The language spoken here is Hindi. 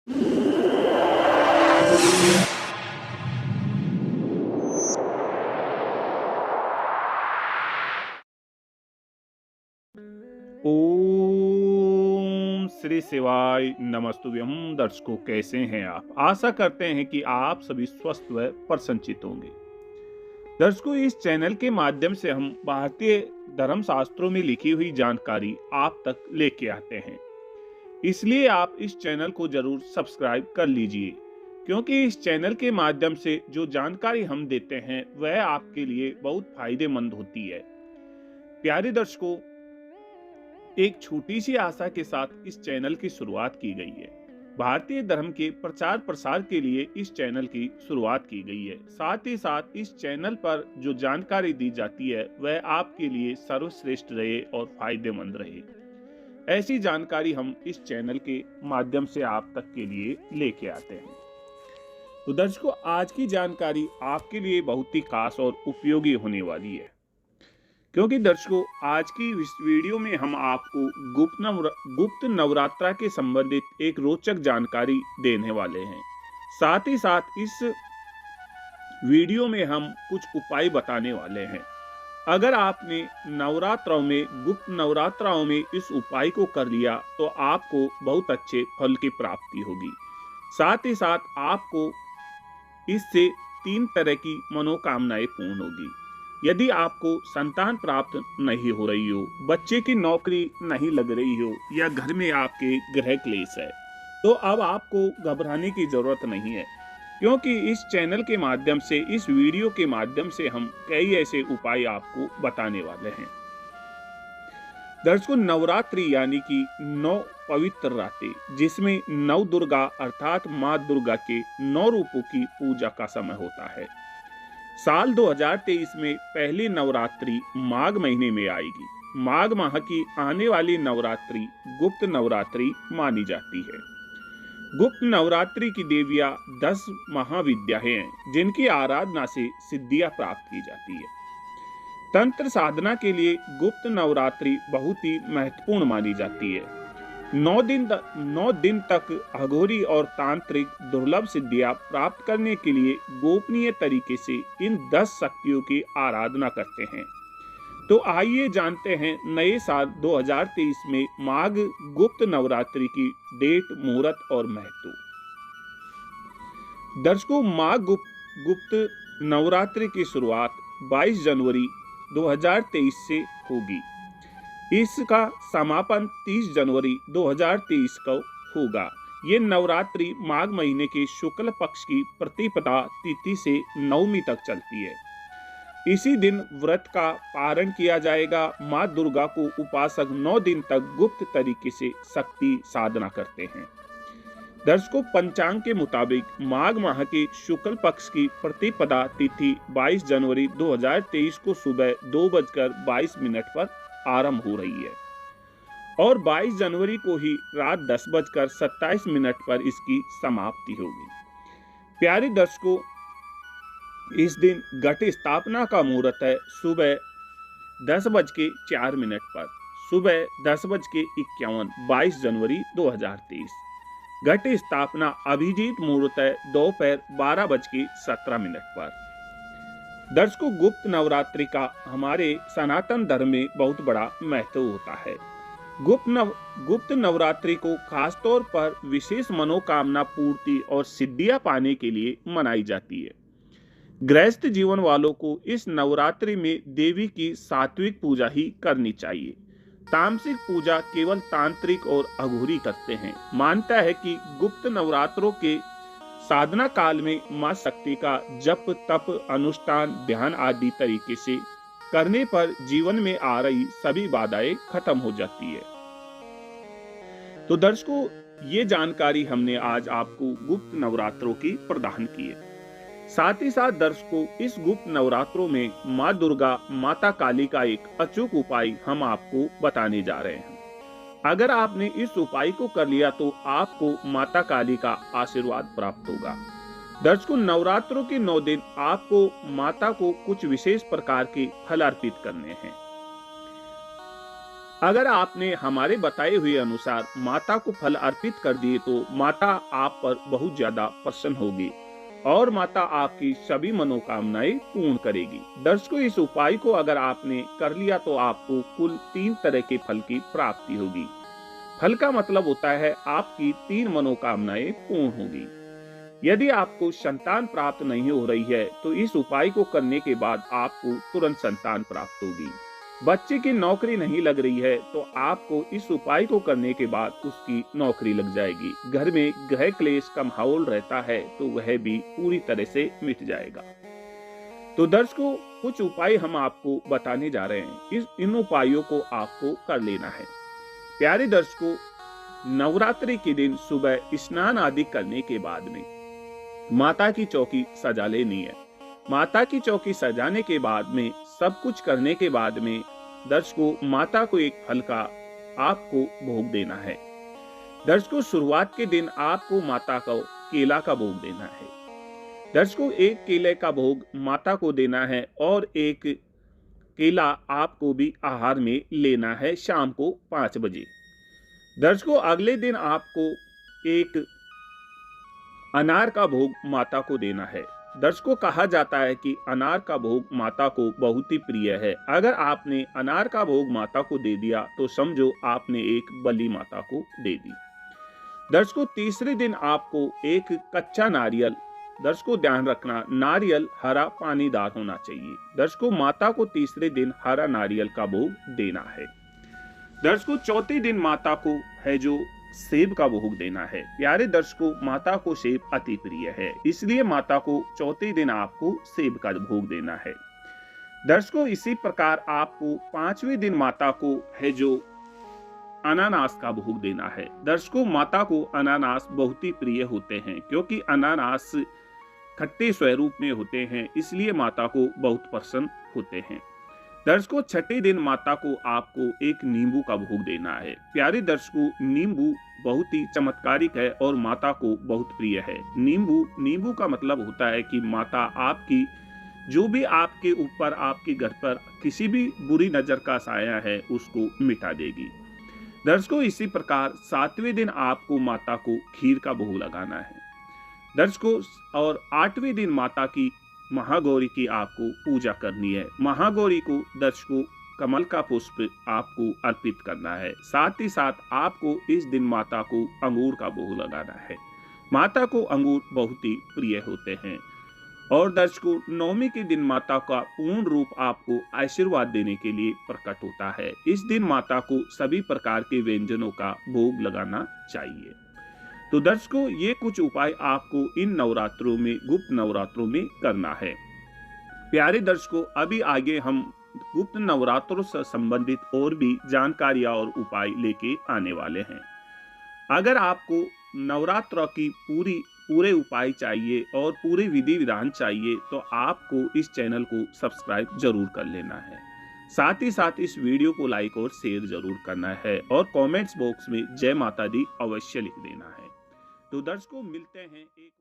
ओम श्री शिवाय नमस्तुभ्यम। दर्शकों, कैसे हैं आप? आशा करते हैं कि आप सभी स्वस्थ व प्रसन्नचित होंगे। दर्शकों, इस चैनल के माध्यम से हम भारतीय धर्म शास्त्रों में लिखी हुई जानकारी आप तक लेके आते हैं। इसलिए आप इस चैनल को जरूर सब्सक्राइब कर लीजिए, क्योंकि इस चैनल के माध्यम से जो जानकारी हम देते हैं वह आपके लिए बहुत फायदेमंद होती है। प्यारे दर्शकों, एक छोटी सी आशा के साथ इस चैनल की शुरुआत की गई है। भारतीय धर्म के प्रचार प्रसार के लिए इस चैनल की शुरुआत की गई है। साथ ही साथ इस चैनल पर जो जानकारी दी जाती है वह आपके लिए सर्वश्रेष्ठ रहे और फायदेमंद रहे। ऐसी जानकारी हम इस चैनल के माध्यम से आप तक के लिए लेके आते हैं। तो दर्शकों, आज की जानकारी आपके लिए बहुत ही खास और उपयोगी होने वाली है, क्योंकि दर्शकों, आज की इस वीडियो में हम आपको गुप्त नवरात्रा के संबंधित एक रोचक जानकारी देने वाले हैं। साथ ही साथ इस वीडियो में हम कुछ उपाय बताने वाले हैं। अगर आपने गुप्त नवरात्राओं में इस उपाय को कर लिया तो आपको बहुत अच्छे फल की प्राप्ति होगी। साथ ही साथ आपको इससे 3 तरह की मनोकामनाएं पूर्ण होगी। यदि आपको संतान प्राप्त नहीं हो रही हो, बच्चे की नौकरी नहीं लग रही हो या घर में आपके ग्रह क्लेश है, तो अब आपको घबराने की जरूरत नहीं है, क्योंकि इस चैनल के माध्यम से, इस वीडियो के माध्यम से हम कई ऐसे उपाय आपको बताने वाले हैं। दर्शकों, नवरात्रि यानी कि 9 पवित्र रातें, जिसमें नव दुर्गा अर्थात माँ दुर्गा के 9 रूपों की पूजा का समय होता है। साल 2023 में पहली नवरात्रि माघ महीने में आएगी। माघ माह की आने वाली नवरात्रि गुप्त नवरात्रि मानी जाती है। गुप्त नवरात्रि की देवियां 10 महाविद्या हैं, जिनकी आराधना से सिद्धियां प्राप्त की जाती है। तंत्र साधना के लिए गुप्त नवरात्रि बहुत ही महत्वपूर्ण मानी जाती है। 9 दिन तक अघोरी और तांत्रिक दुर्लभ सिद्धियां प्राप्त करने के लिए गोपनीय तरीके से इन 10 शक्तियों की आराधना करते हैं। तो आइए जानते हैं नए साल 2023 में माघ गुप्त नवरात्रि की डेट, मुहूर्त और महत्व। दर्शकों, माघ गुप्त नवरात्रि की शुरुआत 22 जनवरी 2023 से होगी। इसका समापन 30 जनवरी 2023 को होगा। ये नवरात्रि माघ महीने के शुक्ल पक्ष की प्रतिपदा तिथि से नवमी तक चलती है। इसी दिन व्रत का पारण किया जाएगा। माँ दुर्गा को उपासक 9 दिन तक गुप्त तरीके से शक्ति साधना करते हैं। दर्शकों, पंचांग के मुताबिक माघ माह के शुक्ल पक्ष की प्रतिपदा तिथि 22 जनवरी 2023 को सुबह 2:22 पर आरंभ हो रही है और 22 जनवरी को ही रात 10:27 पर इसकी समाप्ति होगी। प्यारे दर्शकों, इस दिन घट स्थापना का मुहूर्त है सुबह 10:04 पर। सुबह 10:51 22 जनवरी 2023। घट स्थापना अभिजीत मुहूर्त है दोपहर 12:17 पर। दर्शकों, गुप्त नवरात्रि का हमारे सनातन धर्म में बहुत बड़ा महत्व होता है। गुप्त नवरात्रि को खासतौर पर विशेष मनोकामना पूर्ति और सिद्धियां पाने के लिए मनाई जाती है। गृहस्थ जीवन वालों को इस नवरात्रि में देवी की सात्विक पूजा ही करनी चाहिए। तामसिक पूजा केवल तांत्रिक और अघोरी करते हैं। मानता है कि गुप्त नवरात्रों के साधना काल में मां शक्ति का जप, तप, अनुष्ठान, ध्यान आदि तरीके से करने पर जीवन में आ रही सभी बाधाएं खत्म हो जाती है। तो दर्शकों, ये जानकारी हमने आज आपको गुप्त नवरात्रों की प्रदान की है। साथ ही साथ दर्शकों, इस गुप्त नवरात्रों में माँ दुर्गा, माता काली का एक अचूक उपाय हम आपको बताने जा रहे हैं। अगर आपने इस उपाय को कर लिया तो आपको माता काली का आशीर्वाद प्राप्त होगा। दर्शकों, नवरात्रों के 9 दिन आपको माता को कुछ विशेष प्रकार के फल अर्पित करने हैं। अगर आपने हमारे बताए हुए अनुसार माता को फल अर्पित कर दिए तो माता आप पर बहुत ज्यादा प्रसन्न होगी और माता आपकी सभी मनोकामनाएं पूर्ण करेगी। दर्शकों, इस उपाय को अगर आपने कर लिया तो आपको कुल 3 तरह के फल की प्राप्ति होगी। फल का मतलब होता है आपकी 3 मनोकामनाएं पूर्ण होगी। यदि आपको संतान प्राप्त नहीं हो रही है तो इस उपाय को करने के बाद आपको तुरंत संतान प्राप्त होगी। बच्चे की नौकरी नहीं लग रही है तो आपको इस उपाय को करने के बाद उसकी नौकरी लग जाएगी। घर में गृह क्लेश का माहौल रहता है तो वह भी पूरी तरह से मिट जाएगा। तो दर्शकों, कुछ उपाय हम आपको बताने जा रहे हैं। इन उपायों को आपको कर लेना है। प्यारे दर्शकों, नवरात्रि के दिन सुबह स्नान आदि करने के बाद में माता की चौकी सजा लेनी है। माता की चौकी सजाने के बाद में सब कुछ करने के बाद में दर्शकों, माता को एक फल का आपको भोग देना है। दर्शकों, शुरुआत के दिन आपको माता को केला का भोग देना है। दर्शकों, एक केले का भोग माता को देना है और एक केला आपको भी आहार में लेना है शाम को 5 बजे। दर्शकों, अगले दिन आपको एक अनार का भोग माता को देना है। दर्शकों, कहा जाता है कि अनार का भोग माता को बहुत ही प्रिय है। अगर आपने अनार का भोग माता को दे दिया तो समझो आपने एक बलि माता को दे दी। दर्शकों, तीसरे दिन आपको एक कच्चा नारियल, दर्शकों ध्यान रखना, नारियल हरा पानीदार होना चाहिए। दर्शकों, माता को तीसरे दिन हरा नारियल का भोग देना है। दर्शकों, चौथे दिन माता को है जो सेब का भोग देना है। प्यारे दर्शकों, माता को सेब अति प्रिय है, इसलिए माता को चौथे दिन आपको सेब का भोग देना है। दर्शकों, इसी प्रकार आपको 5वें दिन माता को है जो अनानास का भोग देना है। दर्शकों, माता को अनानास बहुत ही प्रिय होते हैं क्योंकि अनानास खट्टे स्वरूप में होते हैं, इसलिए माता को बहुत पसंद होते हैं। दर्शकों, छठे दिन माता को आपको एक नींबू का भोग देना है। प्यारे दर्शकों, नींबू बहुत ही चमत्कारिक है और माता को बहुत प्रिय है। नींबू का मतलब होता है कि माता आपकी जो भी आपके ऊपर, आपके घर पर किसी भी बुरी नजर का साया है उसको मिटा देगी। दर्शकों, इसी प्रकार 7वें दिन आपको माता को खीर का भोग लगाना है। दर्शकों, और 8वें दिन माता की महागौरी की आपको पूजा करनी है। महागौरी को दर्शकों कमल का पुष्प आपको अर्पित करना है। साथ ही साथ आपको इस दिन माता को अंगूर का भोग लगाना है। माता को अंगूर बहुत ही प्रिय होते हैं। और दर्शकों, 9वीं के दिन माता का पूर्ण रूप आपको आशीर्वाद देने के लिए प्रकट होता है। इस दिन माता को सभी प्रकार के व्यंजनों का भोग लगाना चाहिए। तो दर्शकों, ये कुछ उपाय आपको इन नवरात्रों में, गुप्त नवरात्रों में करना है। प्यारे दर्शकों, अभी आगे हम गुप्त नवरात्रों से संबंधित और भी जानकारियां और उपाय लेके आने वाले हैं। अगर आपको नवरात्र की पूरे उपाय चाहिए और पूरे विधि विधान चाहिए तो आपको इस चैनल को सब्सक्राइब जरूर कर लेना है। साथ ही साथ इस वीडियो को लाइक और शेयर जरूर करना है और कमेंट्स बॉक्स में जय माता दी अवश्य लिख देना है। तो दर्शकों, मिलते हैं एक